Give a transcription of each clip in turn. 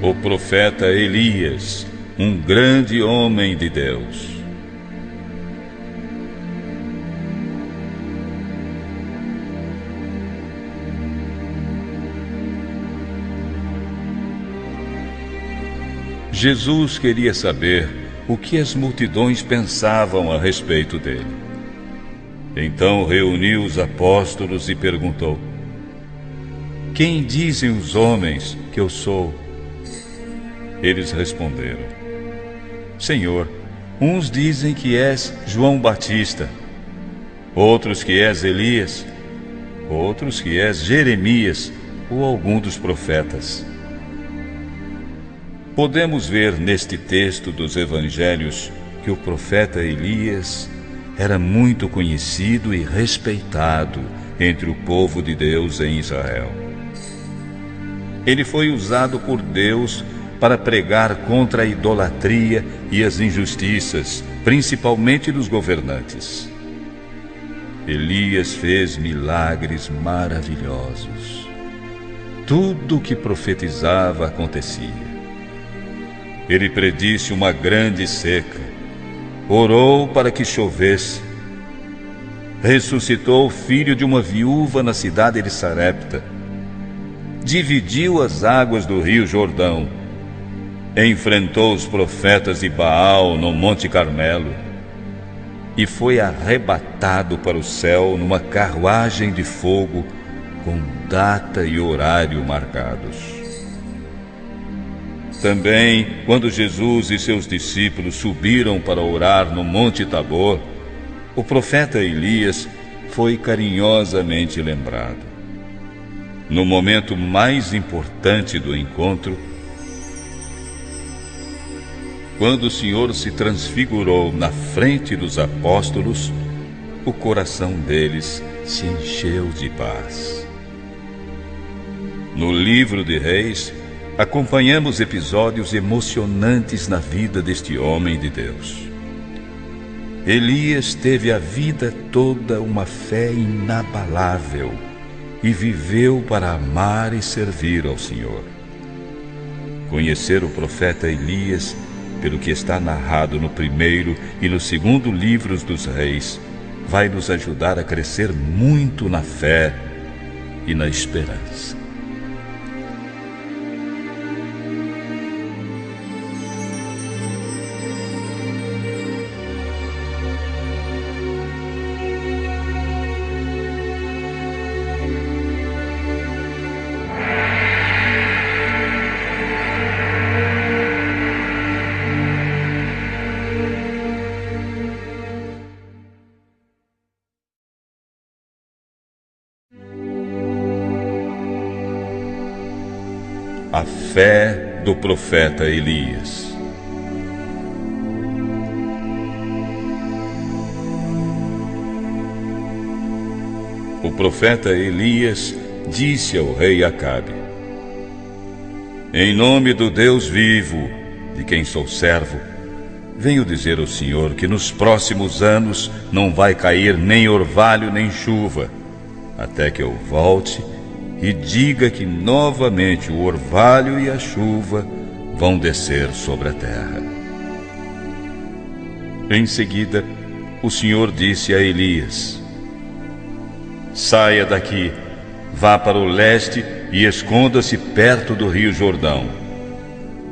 o profeta Elias, um grande homem de Deus. Jesus queria saber o que as multidões pensavam a respeito dele. Então reuniu os apóstolos e perguntou: Quem dizem os homens que eu sou? Eles responderam: Senhor, uns dizem que és João Batista, outros que és Elias, outros que és Jeremias ou algum dos profetas. Podemos ver neste texto dos evangelhos que o profeta Elias era muito conhecido e respeitado entre o povo de Deus em Israel. Ele foi usado por Deus para pregar contra a idolatria e as injustiças, principalmente dos governantes. Elias fez milagres maravilhosos. Tudo o que profetizava acontecia. Ele predisse uma grande seca, orou para que chovesse, ressuscitou o filho de uma viúva na cidade de Sarepta, dividiu as águas do rio Jordão, enfrentou os profetas de Baal no Monte Carmelo e foi arrebatado para o céu numa carruagem de fogo com data e horário marcados. Também, quando Jesus e seus discípulos subiram para orar no Monte Tabor, o profeta Elias foi carinhosamente lembrado. No momento mais importante do encontro, quando o Senhor se transfigurou na frente dos apóstolos, o coração deles se encheu de paz. No livro de Reis, acompanhamos episódios emocionantes na vida deste homem de Deus. Elias teve a vida toda uma fé inabalável e viveu para amar e servir ao Senhor. Conhecer o profeta Elias, pelo que está narrado no primeiro e no segundo livros dos Reis, vai nos ajudar a crescer muito na fé e na esperança. A fé do profeta Elias. O profeta Elias disse ao rei Acabe: Em nome do Deus vivo, de quem sou servo, venho dizer ao Senhor que nos próximos anos não vai cair nem orvalho nem chuva, até que eu volte e diga que novamente o orvalho e a chuva vão descer sobre a terra. Em seguida, o Senhor disse a Elias: Saia daqui, vá para o leste e esconda-se perto do rio Jordão.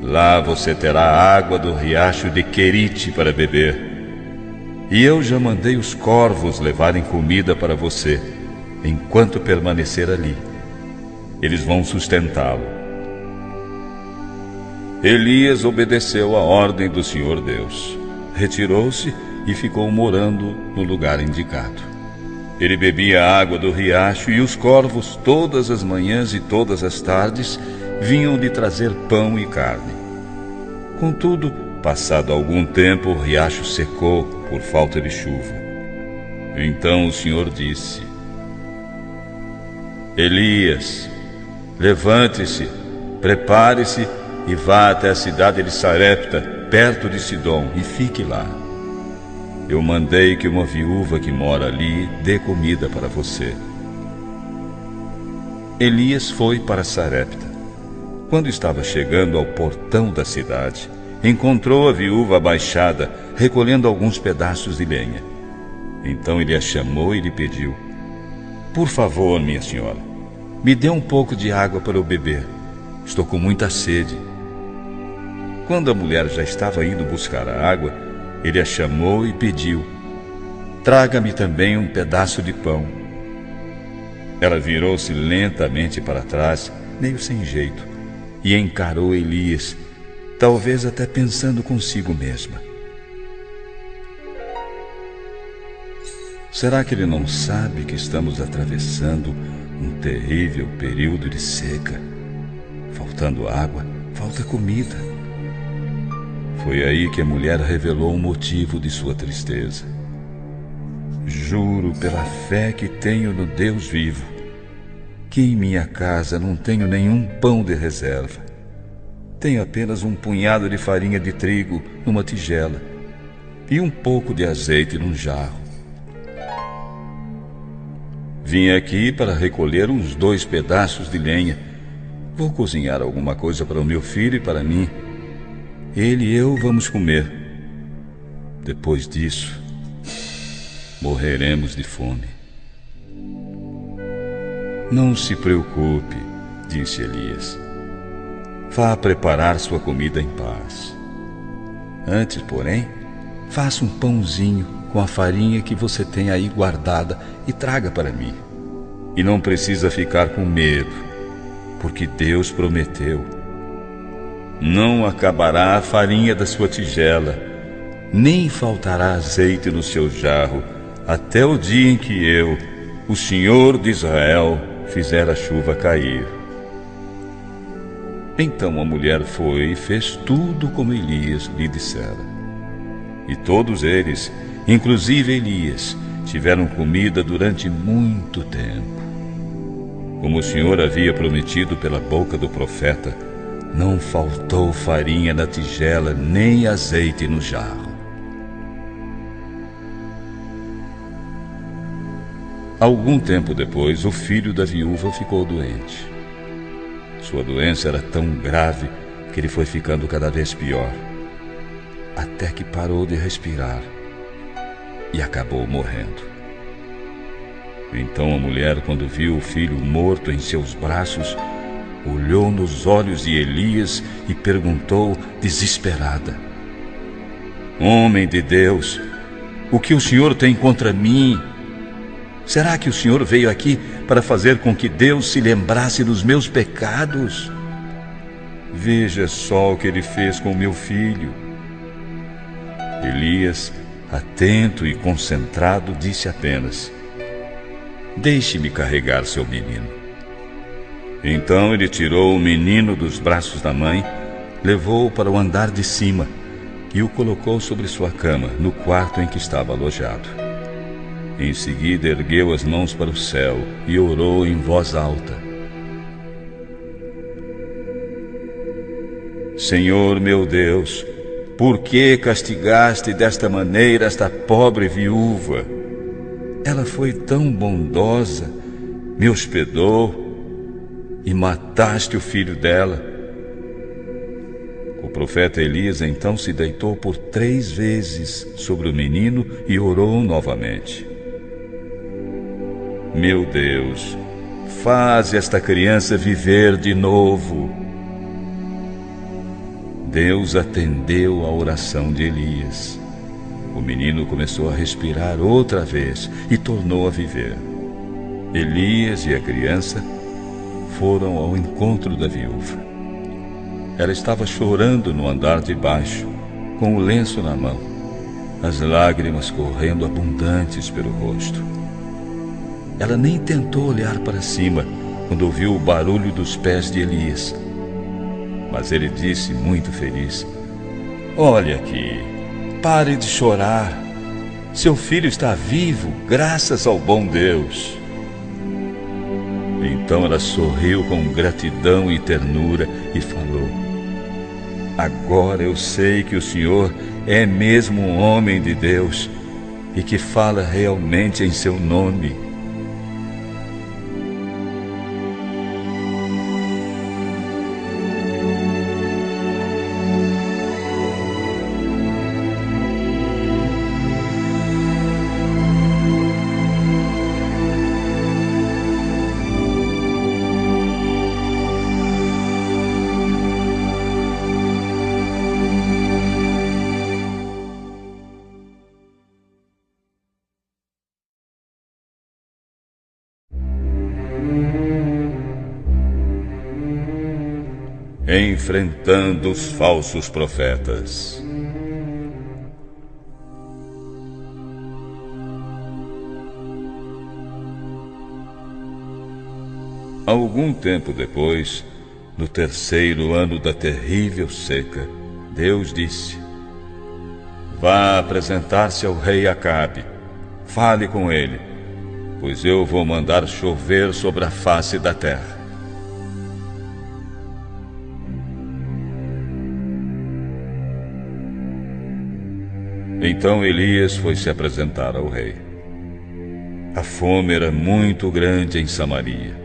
Lá você terá água do riacho de Querite para beber. E eu já mandei os corvos levarem comida para você, enquanto permanecer ali. Eles vão sustentá-lo. Elias obedeceu à ordem do Senhor Deus. Retirou-se e ficou morando no lugar indicado. Ele bebia a água do riacho e os corvos, todas as manhãs e todas as tardes, vinham lhe trazer pão e carne. Contudo, passado algum tempo, o riacho secou por falta de chuva. Então o Senhor disse: Elias, levante-se, prepare-se e vá até a cidade de Sarepta, perto de Sidom, e fique lá. Eu mandei que uma viúva que mora ali dê comida para você. Elias foi para Sarepta. Quando estava chegando ao portão da cidade, encontrou a viúva abaixada, recolhendo alguns pedaços de lenha. Então ele a chamou e lhe pediu: "Por favor, minha senhora, me dê um pouco de água para eu beber. Estou com muita sede." Quando a mulher já estava indo buscar a água, ele a chamou e pediu: "Traga-me também um pedaço de pão." Ela virou-se lentamente para trás, meio sem jeito, e encarou Elias, talvez até pensando consigo mesma: será que ele não sabe que estamos atravessando um terrível período de seca? Faltando água, falta comida. Foi aí que a mulher revelou o motivo de sua tristeza. "Juro pela fé que tenho no Deus vivo, que em minha casa não tenho nenhum pão de reserva. Tenho apenas um punhado de farinha de trigo numa tigela e um pouco de azeite num jarro. Vim aqui para recolher uns 2 pedaços de lenha. Vou cozinhar alguma coisa para o meu filho e para mim. Ele e eu vamos comer. Depois disso, morreremos de fome." "Não se preocupe", disse Elias. "Vá preparar sua comida em paz. Antes, porém, faça um pãozinho com a farinha que você tem aí guardada e traga para mim. E não precisa ficar com medo, porque Deus prometeu: não acabará a farinha da sua tigela, nem faltará azeite no seu jarro, até o dia em que eu, o Senhor de Israel, fizer a chuva cair." Então a mulher foi e fez tudo como Elias lhe dissera. E todos eles, inclusive Elias, tiveram comida durante muito tempo. Como o Senhor havia prometido pela boca do profeta, não faltou farinha na tigela, nem azeite no jarro. Algum tempo depois, o filho da viúva ficou doente. Sua doença era tão grave que ele foi ficando cada vez pior, até que parou de respirar e acabou morrendo. Então a mulher, quando viu o filho morto em seus braços, olhou nos olhos de Elias e perguntou desesperada: "Homem de Deus, o que o Senhor tem contra mim? Será que o Senhor veio aqui para fazer com que Deus se lembrasse dos meus pecados? Veja só o que ele fez com meu filho." Elias, atento e concentrado, disse apenas: "Deixe-me carregar seu menino." Então ele tirou o menino dos braços da mãe, levou-o para o andar de cima e o colocou sobre sua cama, no quarto em que estava alojado. Em seguida ergueu as mãos para o céu e orou em voz alta: "Senhor meu Deus, por que castigaste desta maneira esta pobre viúva? Ela foi tão bondosa, me hospedou e mataste o filho dela." O profeta Elias então se deitou por 3 vezes sobre o menino e orou novamente: "Meu Deus, faz esta criança viver de novo." Deus atendeu à oração de Elias. O menino começou a respirar outra vez e tornou a viver. Elias e a criança foram ao encontro da viúva. Ela estava chorando no andar de baixo, com o lenço na mão, as lágrimas correndo abundantes pelo rosto. Ela nem tentou olhar para cima quando ouviu o barulho dos pés de Elias. Mas ele disse, muito feliz: "Olha aqui, pare de chorar. Seu filho está vivo, graças ao bom Deus." Então ela sorriu com gratidão e ternura e falou: "Agora eu sei que o Senhor é mesmo um homem de Deus e que fala realmente em seu nome." Enfrentando os falsos profetas. Algum tempo depois, no terceiro ano da terrível seca, Deus disse: Vá apresentar-se ao rei Acabe. Fale com ele, pois eu vou mandar chover sobre a face da terra. Então Elias foi se apresentar ao rei. A fome era muito grande em Samaria.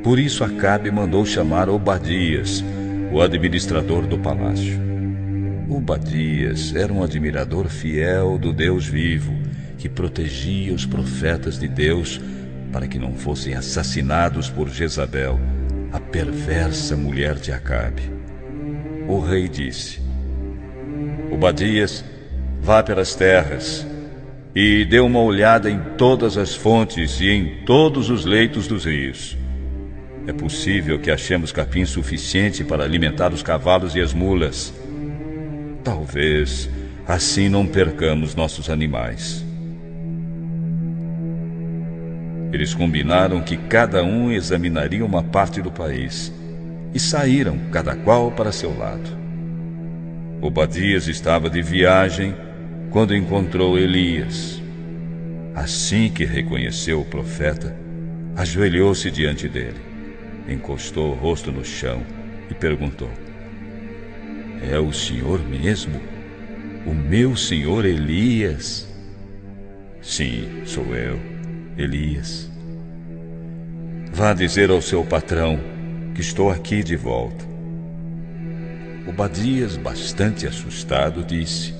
Por isso Acabe mandou chamar Obadias, o administrador do palácio. Obadias era um admirador fiel do Deus vivo, que protegia os profetas de Deus para que não fossem assassinados por Jezabel, a perversa mulher de Acabe. O rei disse: Obadias, vá pelas terras e dê uma olhada em todas as fontes e em todos os leitos dos rios. É possível que achemos capim suficiente para alimentar os cavalos e as mulas. Talvez assim não percamos nossos animais. Eles combinaram que cada um examinaria uma parte do país e saíram, cada qual para seu lado. Obadias estava de viagem quando encontrou Elias. Assim que reconheceu o profeta, ajoelhou-se diante dele, encostou o rosto no chão e perguntou: É o senhor mesmo? O meu senhor Elias? Sim, sou eu, Elias. Vá dizer ao seu patrão que estou aqui de volta. Obadias, bastante assustado, disse: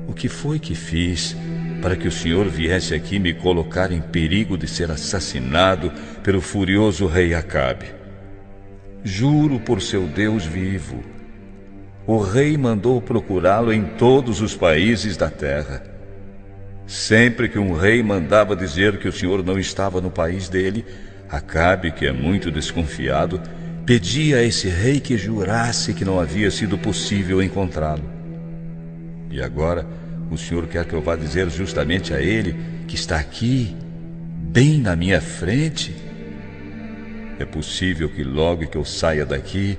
O que foi que fiz para que o senhor viesse aqui me colocar em perigo de ser assassinado pelo furioso rei Acabe? Juro por seu Deus vivo, o rei mandou procurá-lo em todos os países da terra. Sempre que um rei mandava dizer que o senhor não estava no país dele, Acabe, que é muito desconfiado, pedia a esse rei que jurasse que não havia sido possível encontrá-lo. E agora o senhor quer que eu vá dizer justamente a ele que está aqui, bem na minha frente? É possível que logo que eu saia daqui,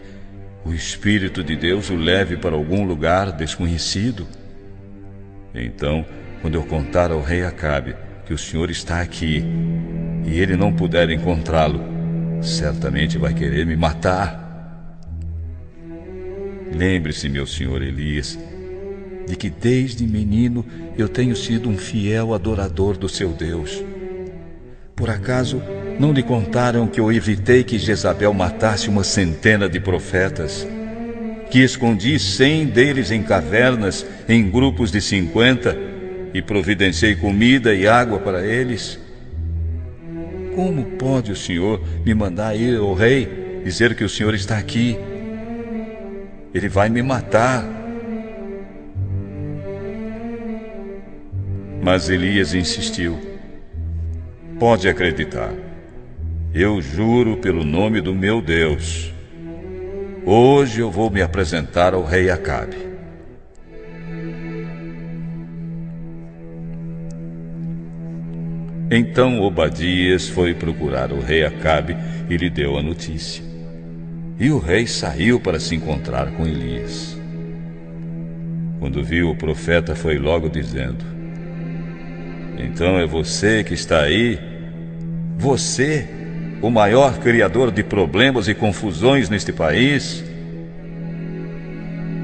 o Espírito de Deus o leve para algum lugar desconhecido? Então, quando eu contar ao rei Acabe que o senhor está aqui e ele não puder encontrá-lo, certamente vai querer me matar. Lembre-se, meu senhor Elias, de que desde menino eu tenho sido um fiel adorador do seu Deus. Por acaso não lhe contaram que eu evitei que Jezabel matasse uma centena de profetas? Que escondi 100 deles em cavernas, em grupos de 50, e providenciei comida e água para eles? Como pode o senhor me mandar ir ao rei, dizer que o senhor está aqui? Ele vai me matar. Mas Elias insistiu: Pode acreditar, eu juro pelo nome do meu Deus, hoje eu vou me apresentar ao rei Acabe. Então Obadias foi procurar o rei Acabe e lhe deu a notícia. E o rei saiu para se encontrar com Elias. Quando viu o profeta, foi logo dizendo: Então é você que está aí? Você, o maior criador de problemas e confusões neste país?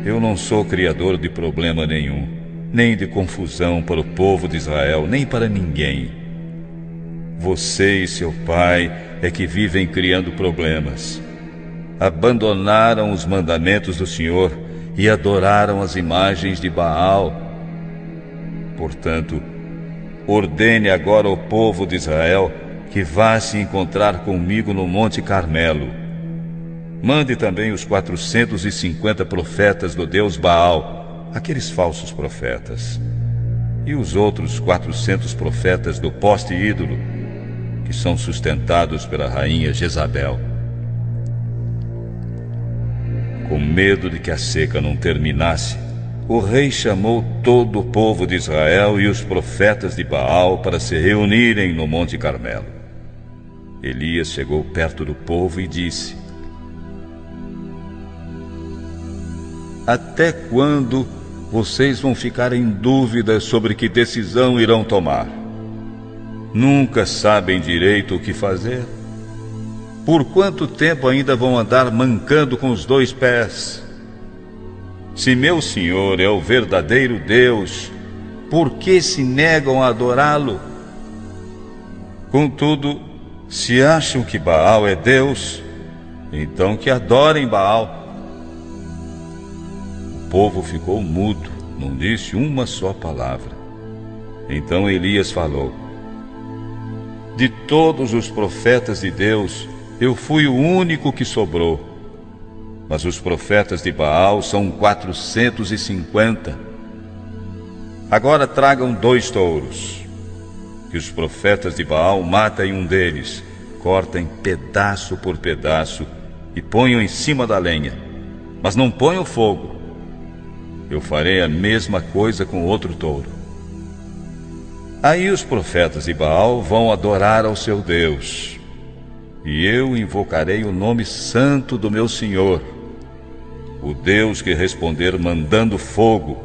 Eu não sou criador de problema nenhum, nem de confusão para o povo de Israel, nem para ninguém. Você e seu pai é que vivem criando problemas. Abandonaram os mandamentos do Senhor e adoraram as imagens de Baal. Portanto, ordene agora ao povo de Israel que vá se encontrar comigo no Monte Carmelo. Mande também os 450 profetas do Deus Baal, aqueles falsos profetas, e os outros 400 profetas do poste ídolo, que são sustentados pela rainha Jezabel. Com medo de que a seca não terminasse, o rei chamou todo o povo de Israel e os profetas de Baal para se reunirem no Monte Carmelo. Elias chegou perto do povo e disse: Até quando vocês vão ficar em dúvida sobre que decisão irão tomar? Nunca sabem direito o que fazer? Por quanto tempo ainda vão andar mancando com os dois pés? Se meu Senhor é o verdadeiro Deus, por que se negam a adorá-lo? Contudo, se acham que Baal é Deus, então que adorem Baal. O povo ficou mudo, não disse uma só palavra. Então Elias falou: De todos os profetas de Deus, eu fui o único que sobrou. Mas os profetas de Baal são 450. Agora tragam 2 touros. Que os profetas de Baal matem um deles, cortem pedaço por pedaço e ponham em cima da lenha. Mas não ponham fogo. Eu farei a mesma coisa com outro touro. Aí os profetas de Baal vão adorar ao seu Deus, e eu invocarei o nome santo do meu Senhor, o Deus que responder mandando fogo.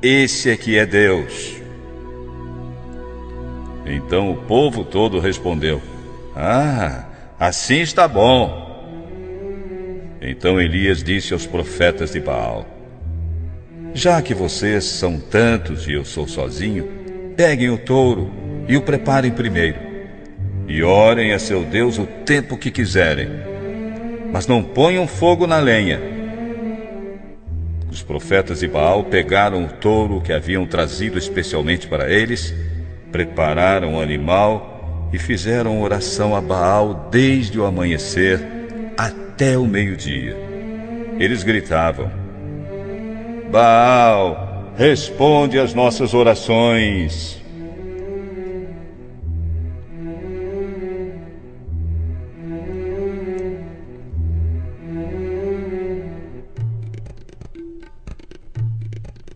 Esse é que é Deus. Então o povo todo respondeu: assim está bom. Então Elias disse aos profetas de Baal: Já que vocês são tantos e eu sou sozinho, peguem o touro e o preparem primeiro, e orem a seu Deus o tempo que quiserem, mas não ponham fogo na lenha. Os profetas de Baal pegaram o touro que haviam trazido especialmente para eles, prepararam o animal e fizeram oração a Baal desde o amanhecer até o meio-dia. Eles gritavam: Baal, responde às nossas orações.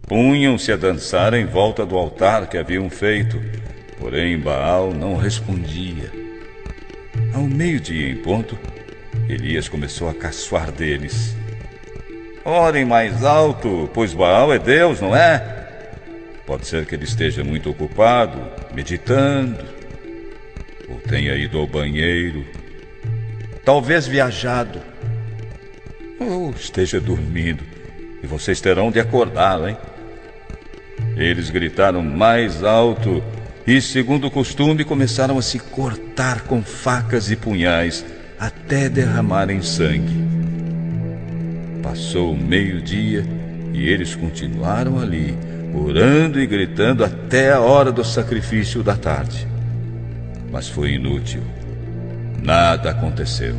Punham-se a dançar em volta do altar que haviam feito, porém Baal não respondia. Ao meio-dia em ponto, Elias começou a caçoar deles: Orem mais alto, pois Baal é Deus, não é? Pode ser que ele esteja muito ocupado, meditando, ou tenha ido ao banheiro, talvez viajado, ou esteja dormindo, e vocês terão de acordá-lo, hein? Eles gritaram mais alto e, segundo o costume, começaram a se cortar com facas e punhais até derramarem sangue. Passou o meio-dia e eles continuaram ali, orando e gritando até a hora do sacrifício da tarde. Mas foi inútil. Nada aconteceu.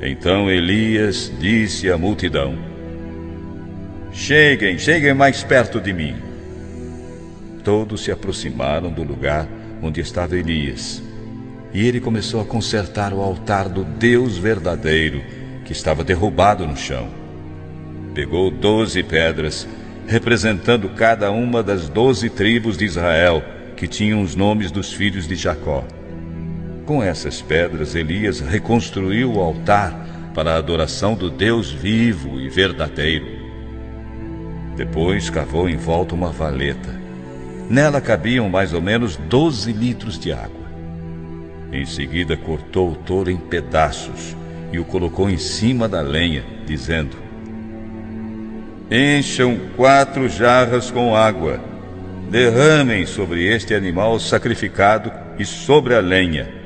Então Elias disse à multidão: Cheguem mais perto de mim. Todos se aproximaram do lugar onde estava Elias, e ele começou a consertar o altar do Deus verdadeiro, que estava derrubado no chão. Pegou 12 pedras, representando cada uma das 12 tribos de Israel, que tinham os nomes dos filhos de Jacó. Com essas pedras, Elias reconstruiu o altar para a adoração do Deus vivo e verdadeiro. Depois cavou em volta uma valeta. Nela cabiam mais ou menos 12 litros de água. Em seguida cortou o touro em pedaços e o colocou em cima da lenha, dizendo: Encham 4 jarras com água, derramem sobre este animal sacrificado e sobre a lenha.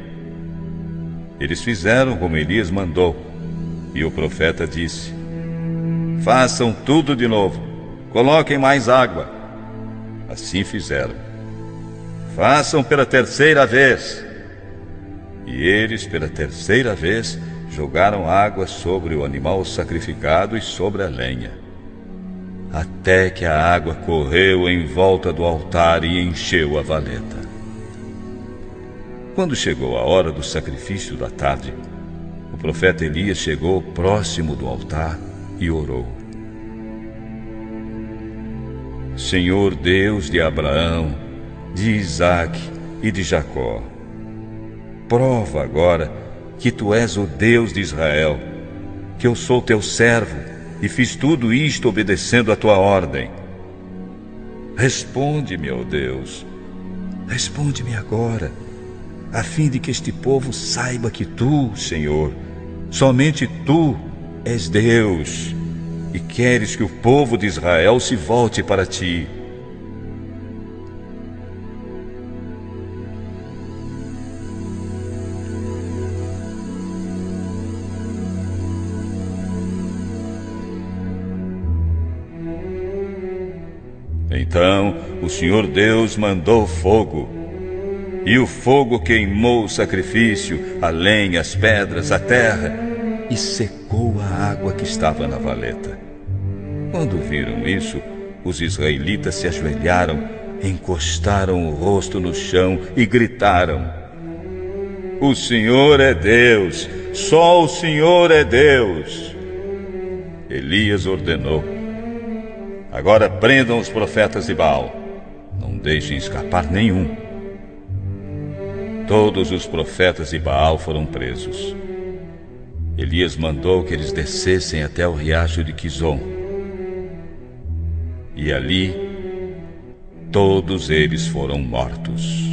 Eles fizeram como Elias mandou, e o profeta disse: Façam tudo de novo, coloquem mais água. Assim fizeram. Façam pela 3ª vez. E eles, pela 3ª vez, jogaram água sobre o animal sacrificado e sobre a lenha. até que a água correu em volta do altar e encheu a valeta. Quando chegou a hora do sacrifício da tarde, o profeta Elias chegou próximo do altar e orou: Senhor Deus de Abraão, de Isaque e de Jacó, prova agora que tu és o Deus de Israel, que eu sou teu servo e fiz tudo isto obedecendo a tua ordem. Responde-me, ó Deus, responde-me agora, a fim de que este povo saiba que tu, Senhor, somente tu és Deus e queres que o povo de Israel se volte para ti. Então o Senhor Deus mandou fogo, e o fogo queimou o sacrifício, a lenha, as pedras, a terra, e secou a água que estava na valeta. Quando viram isso, os israelitas se ajoelharam, encostaram o rosto no chão e gritaram: O Senhor é Deus, só o Senhor é Deus. Elias ordenou: Agora prendam os profetas de Baal, não deixem escapar nenhum. Todos os profetas de Baal foram presos. Elias mandou que eles descessem até o riacho de Quizon. E ali, todos eles foram mortos.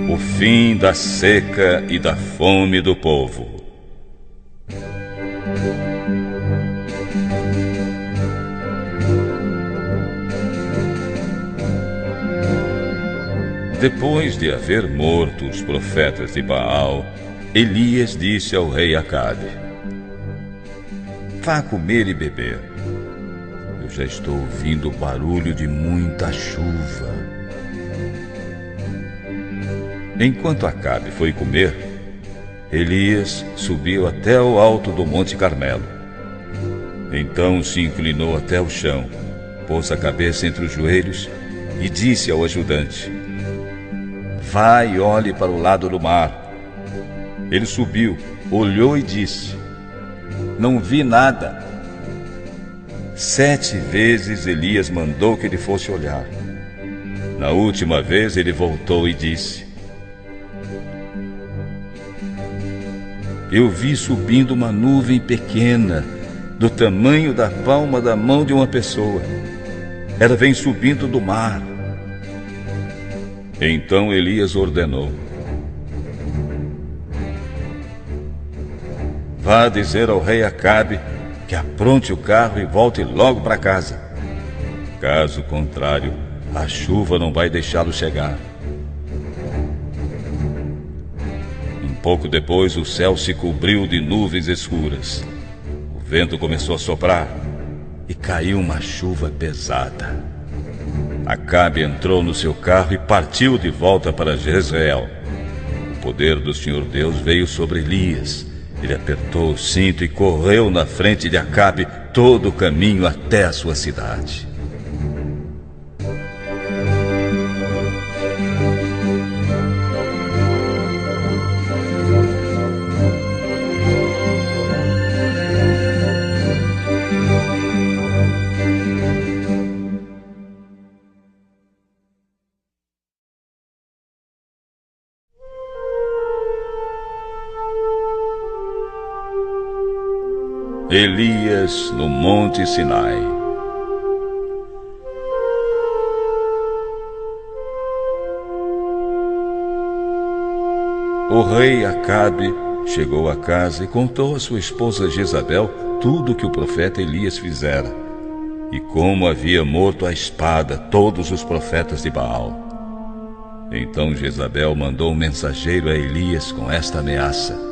O fim da seca e da fome do povo. Depois de haver morto os profetas de Baal, Elias disse ao rei Acabe: Vá comer e beber. Eu já estou ouvindo o barulho de muita chuva. Enquanto Acabe foi comer, Elias subiu até o alto do Monte Carmelo. Então se inclinou até o chão, pôs a cabeça entre os joelhos e disse ao ajudante: Vá e olhe para o lado do mar. Ele subiu, olhou e disse: Não vi nada. 7 vezes Elias mandou que ele fosse olhar. Na última vez ele voltou e disse: Eu vi subindo uma nuvem pequena, do tamanho da palma da mão de uma pessoa. Ela vem subindo do mar. Então Elias ordenou: Vá dizer ao rei Acabe que apronte o carro e volte logo para casa. Caso contrário, a chuva não vai deixá-lo chegar. Um pouco depois, o céu se cobriu de nuvens escuras. O vento começou a soprar e caiu uma chuva pesada. Acabe entrou no seu carro e partiu de volta para Jezreel. O poder do Senhor Deus veio sobre Elias. Ele apertou o cinto e correu na frente de Acabe todo o caminho até a sua cidade. Elias no Monte Sinai. O rei Acabe chegou a casa e contou à sua esposa Jezabel tudo o que o profeta Elias fizera e como havia morto à espada todos os profetas de Baal. Então Jezabel mandou um mensageiro a Elias com esta ameaça: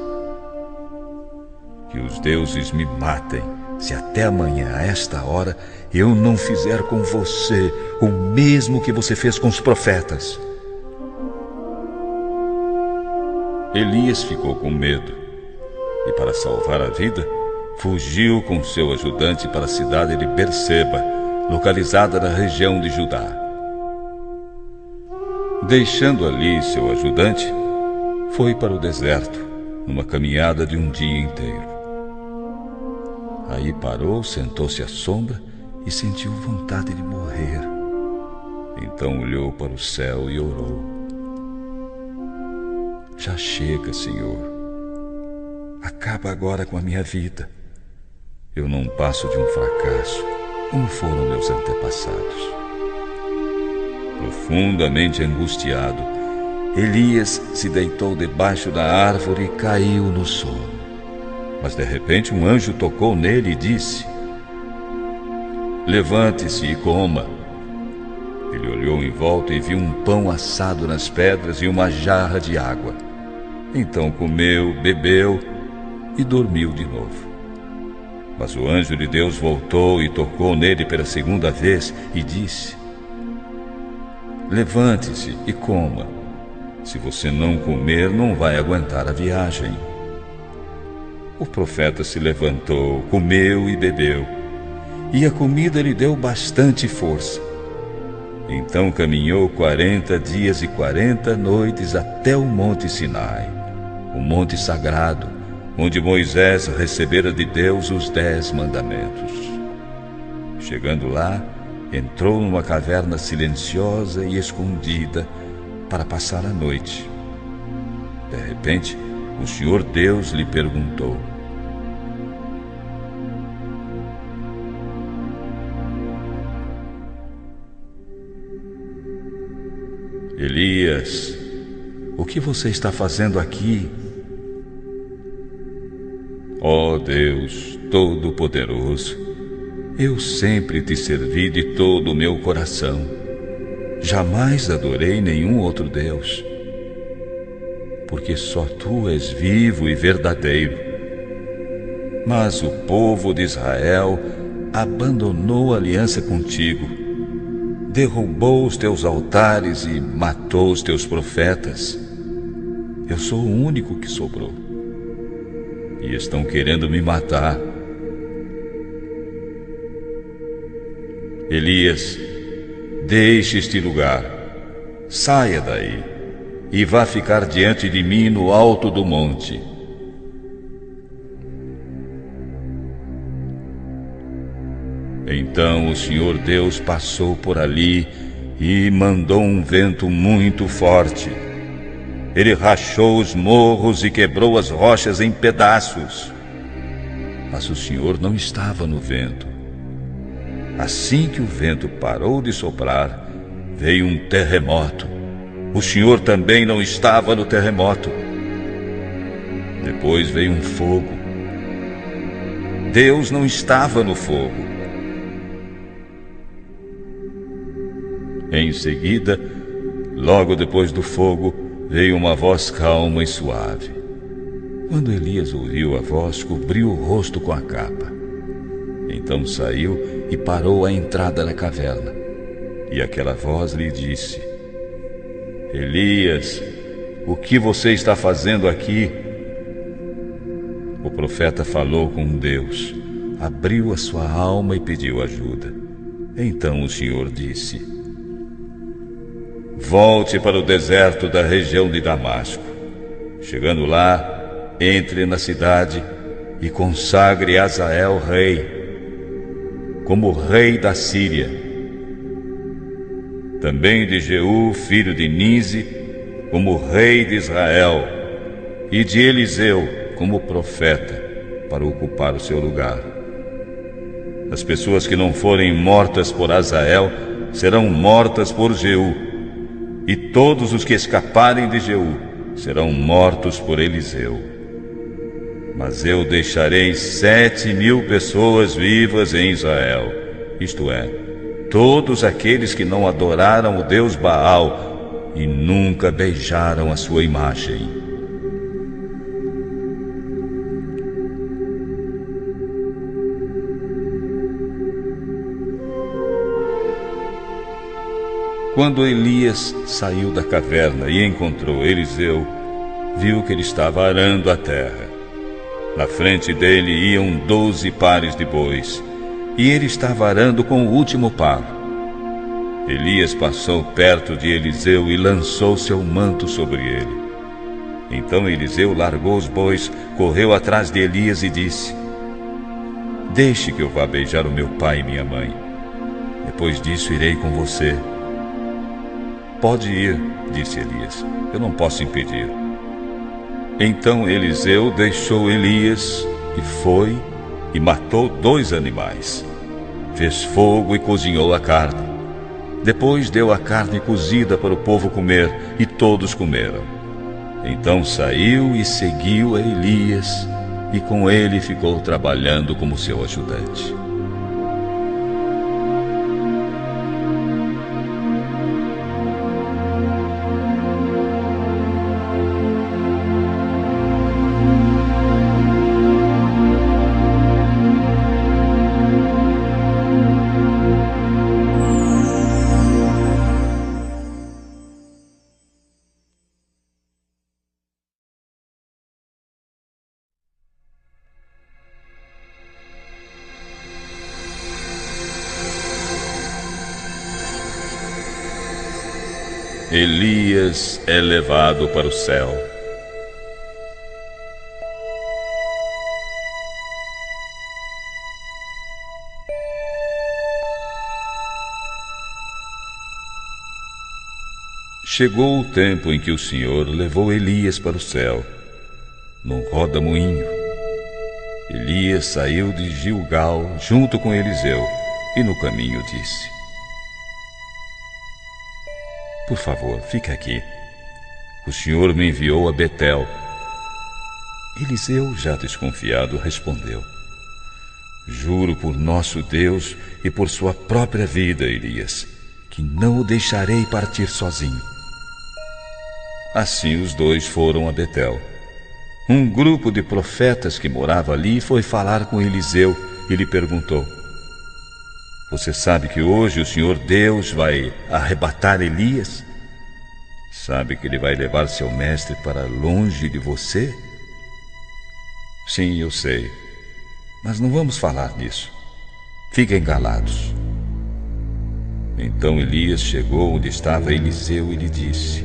Que os deuses me matem, se até amanhã, a esta hora, eu não fizer com você o mesmo que você fez com os profetas. Elias ficou com medo e, para salvar a vida, fugiu com seu ajudante para a cidade de Berseba, localizada na região de Judá. Deixando ali seu ajudante, foi para o deserto, numa caminhada de um dia inteiro. Aí parou, sentou-se à sombra e sentiu vontade de morrer. Então olhou para o céu e orou: já chega, Senhor. Acaba agora com a minha vida. Eu não passo de um fracasso, como foram meus antepassados. Profundamente angustiado, Elias se deitou debaixo da árvore e caiu no sono. Mas de repente um anjo tocou nele e disse: levante-se e coma. Ele olhou em volta e viu um pão assado nas pedras e uma jarra de água. Então comeu, bebeu e dormiu de novo. Mas o anjo de Deus voltou e tocou nele pela segunda vez e disse: levante-se e coma. Se você não comer, não vai aguentar a viagem. O profeta se levantou, comeu e bebeu, e a comida lhe deu bastante força. Então caminhou 40 dias e 40 noites até o Monte Sinai, o monte sagrado, onde Moisés recebera de Deus os 10 mandamentos. Chegando lá, entrou numa caverna silenciosa e escondida para passar a noite. De repente, o Senhor Deus lhe perguntou: Elias, o que você está fazendo aqui? Ó Deus Todo-Poderoso, eu sempre te servi de todo o meu coração. Jamais adorei nenhum outro Deus, porque só tu és vivo e verdadeiro. Mas o povo de Israel abandonou a aliança contigo, derrubou os teus altares e matou os teus profetas. Eu sou o único que sobrou, e estão querendo me matar. Elias, deixe este lugar, saia daí e vá ficar diante de mim no alto do monte. Então o Senhor Deus passou por ali e mandou um vento muito forte. Ele rachou os morros e quebrou as rochas em pedaços. Mas o Senhor não estava no vento. Assim que o vento parou de soprar, veio um terremoto. O Senhor também não estava no terremoto. Depois veio um fogo. Deus não estava no fogo. Em seguida, logo depois do fogo, veio uma voz calma e suave. Quando Elias ouviu a voz, cobriu o rosto com a capa. Então saiu e parou à entrada da caverna. E aquela voz lhe disse: Elias, o que você está fazendo aqui? O profeta falou com Deus, abriu a sua alma e pediu ajuda. Então o Senhor disse: volte para o deserto da região de Damasco. Chegando lá, entre na cidade e consagre Hazael rei, como rei da Síria. Também de Jeú, filho de Nise, como rei de Israel, e de Eliseu como profeta, para ocupar o seu lugar. As pessoas que não forem mortas por Hazael serão mortas por Jeú, e todos os que escaparem de Jeú serão mortos por Eliseu. Mas eu deixarei 7.000 pessoas vivas em Israel, isto é, todos aqueles que não adoraram o Deus Baal e nunca beijaram a sua imagem. Quando Elias saiu da caverna e encontrou Eliseu, viu que ele estava arando a terra. Na frente dele iam 12 pares de bois, e ele estava arando com o último par. Elias passou perto de Eliseu e lançou seu manto sobre ele. Então Eliseu largou os bois, correu atrás de Elias e disse: Deixe que eu vá beijar o meu pai e minha mãe. Depois disso irei com você. Pode ir, disse Elias, eu não posso impedir. Então Eliseu deixou Elias e foi e matou 2 animais. Fez fogo e cozinhou a carne. Depois deu a carne cozida para o povo comer, e todos comeram. Então saiu e seguiu a Elias, e com ele ficou trabalhando como seu ajudante. Elias é levado para o céu. Chegou o tempo em que o Senhor levou Elias para o céu, num roda-moinho. Elias saiu de Gilgal junto com Eliseu e no caminho disse: Por favor, fique aqui. O Senhor me enviou a Betel. Eliseu, já desconfiado, respondeu: Juro por nosso Deus e por sua própria vida, Elias, que não o deixarei partir sozinho. Assim os 2 foram a Betel. Um grupo de profetas que morava ali foi falar com Eliseu e lhe perguntou: Você sabe que hoje o Senhor Deus vai arrebatar Elias? Sabe que ele vai levar seu mestre para longe de você? Sim, eu sei. Mas não vamos falar nisso. Fiquem calados. Então Elias chegou onde estava Eliseu e lhe disse: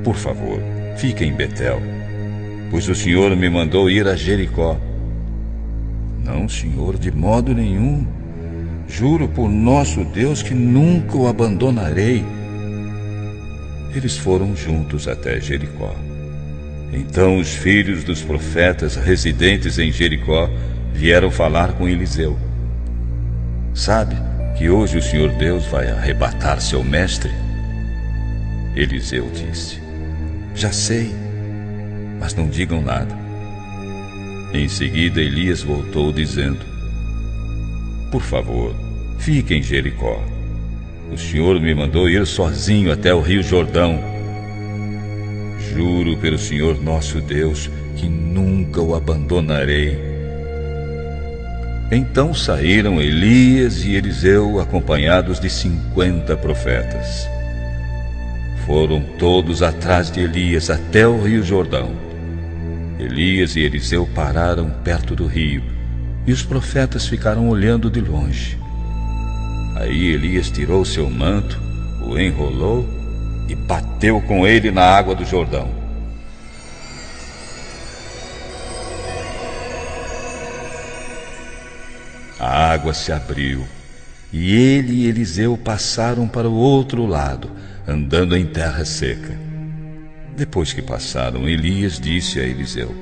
Por favor, fiquem em Betel, pois o Senhor me mandou ir a Jericó. Não, Senhor, de modo nenhum. Juro por nosso Deus que nunca o abandonarei. Eles foram juntos até Jericó. Então os filhos dos profetas residentes em Jericó vieram falar com Eliseu: Sabe que hoje o Senhor Deus vai arrebatar seu mestre? Eliseu disse: Já sei, mas não digam nada. Em seguida Elias voltou dizendo: Por favor, fique em Jericó. O Senhor me mandou ir sozinho até o rio Jordão. Juro pelo Senhor nosso Deus que nunca o abandonarei. Então saíram Elias e Eliseu acompanhados de 50 profetas. Foram todos atrás de Elias até o rio Jordão. Elias e Eliseu pararam perto do rio e os profetas ficaram olhando de longe. Aí Elias tirou seu manto, o enrolou e bateu com ele na água do Jordão. A água se abriu e ele e Eliseu passaram para o outro lado, andando em terra seca. Depois que passaram, Elias disse a Eliseu: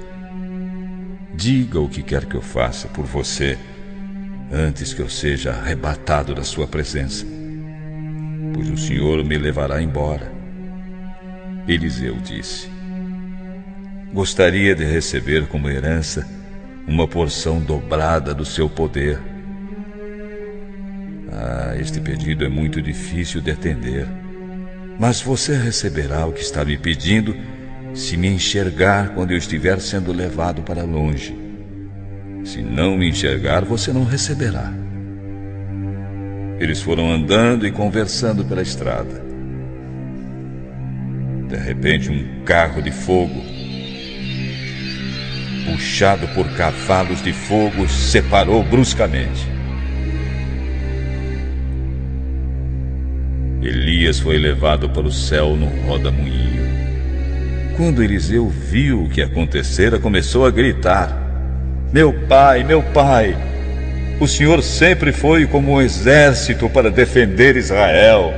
Diga o que quer que eu faça por você, antes que eu seja arrebatado da sua presença, pois o Senhor me levará embora. Eliseu disse: Gostaria de receber como herança uma porção dobrada do seu poder. Este pedido é muito difícil de atender, mas você receberá o que está me pedindo se me enxergar quando eu estiver sendo levado para longe. Se não me enxergar, você não receberá. Eles foram andando e conversando pela estrada. De repente, um carro de fogo, puxado por cavalos de fogo, separou bruscamente. Elias foi levado para o céu no rodamuinho. Quando Eliseu viu o que acontecera, começou a gritar: meu pai, o Senhor sempre foi como um exército para defender Israel.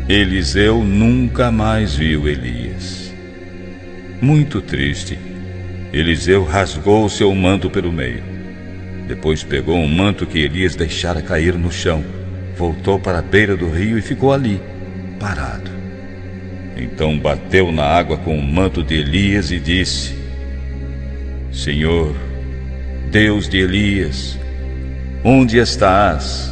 Eliseu nunca mais viu Elias. Muito triste, Eliseu rasgou seu manto pelo meio. Depois pegou um manto que Elias deixara cair no chão, voltou para a beira do rio e ficou ali, parado. Então bateu na água com o manto de Elias e disse: Senhor, Deus de Elias, onde estás?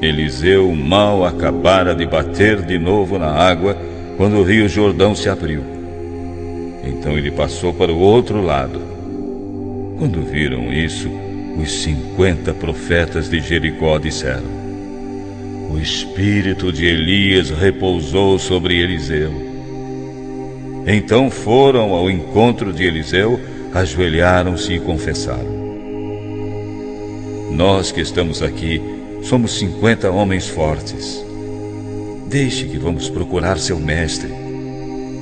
Eliseu mal acabara de bater de novo na água quando o rio Jordão se abriu. Então ele passou para o outro lado. Quando viram isso, os 50 profetas de Jericó disseram: o espírito de Elias repousou sobre Eliseu. Então foram ao encontro de Eliseu, ajoelharam-se e confessaram: nós que estamos aqui somos 50 homens fortes. Deixe que vamos procurar seu mestre.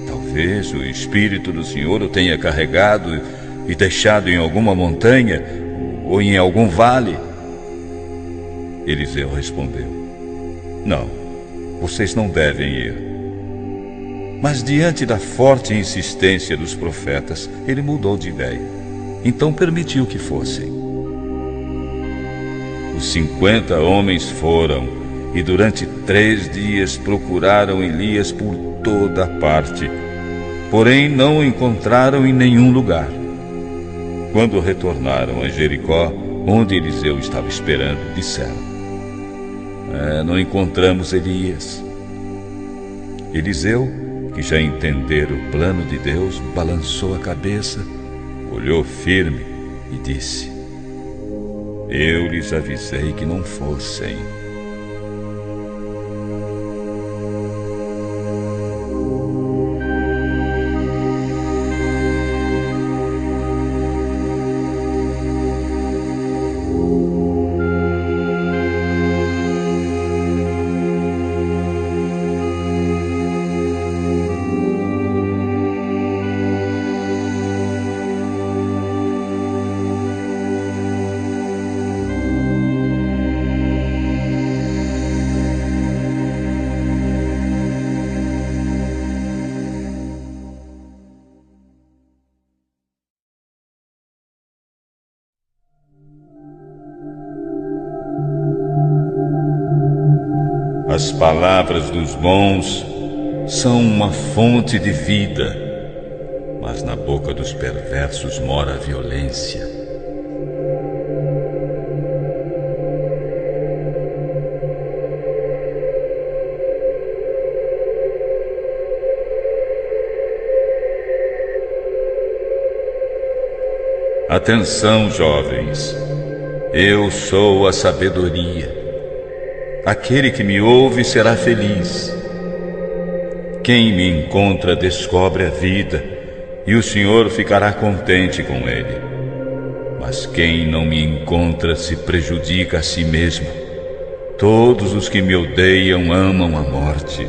Talvez o Espírito do Senhor o tenha carregado e deixado em alguma montanha ou em algum vale. Eliseu respondeu: não, vocês não devem ir. Mas diante da forte insistência dos profetas, ele mudou de ideia. Então permitiu que fossem. Os 50 homens foram e durante 3 dias procuraram Elias por toda parte, porém não o encontraram em nenhum lugar. Quando retornaram a Jericó, onde Eliseu estava esperando, disseram: não encontramos Elias. Eliseu, que já entendera o plano de Deus, balançou a cabeça, olhou firme e disse: eu lhes avisei que não fossem. As palavras dos bons são uma fonte de vida, mas na boca dos perversos mora a violência. Atenção, jovens, eu sou a sabedoria. Aquele que me ouve será feliz. Quem me encontra descobre a vida, e o Senhor ficará contente com ele. Mas quem não me encontra se prejudica a si mesmo. Todos os que me odeiam amam a morte.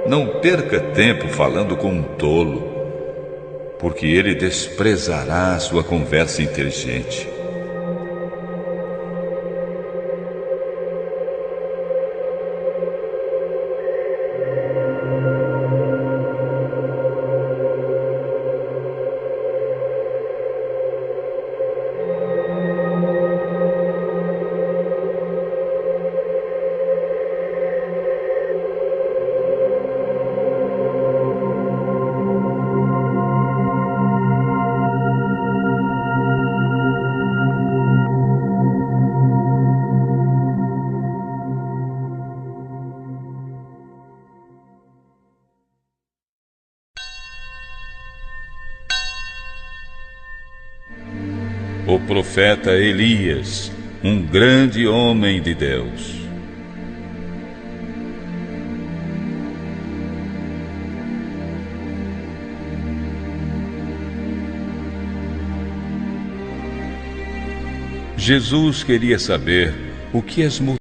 Não perca tempo falando com um tolo, porque ele desprezará a sua conversa inteligente. o profeta Elias, um grande homem de Deus. Jesus queria saber o que as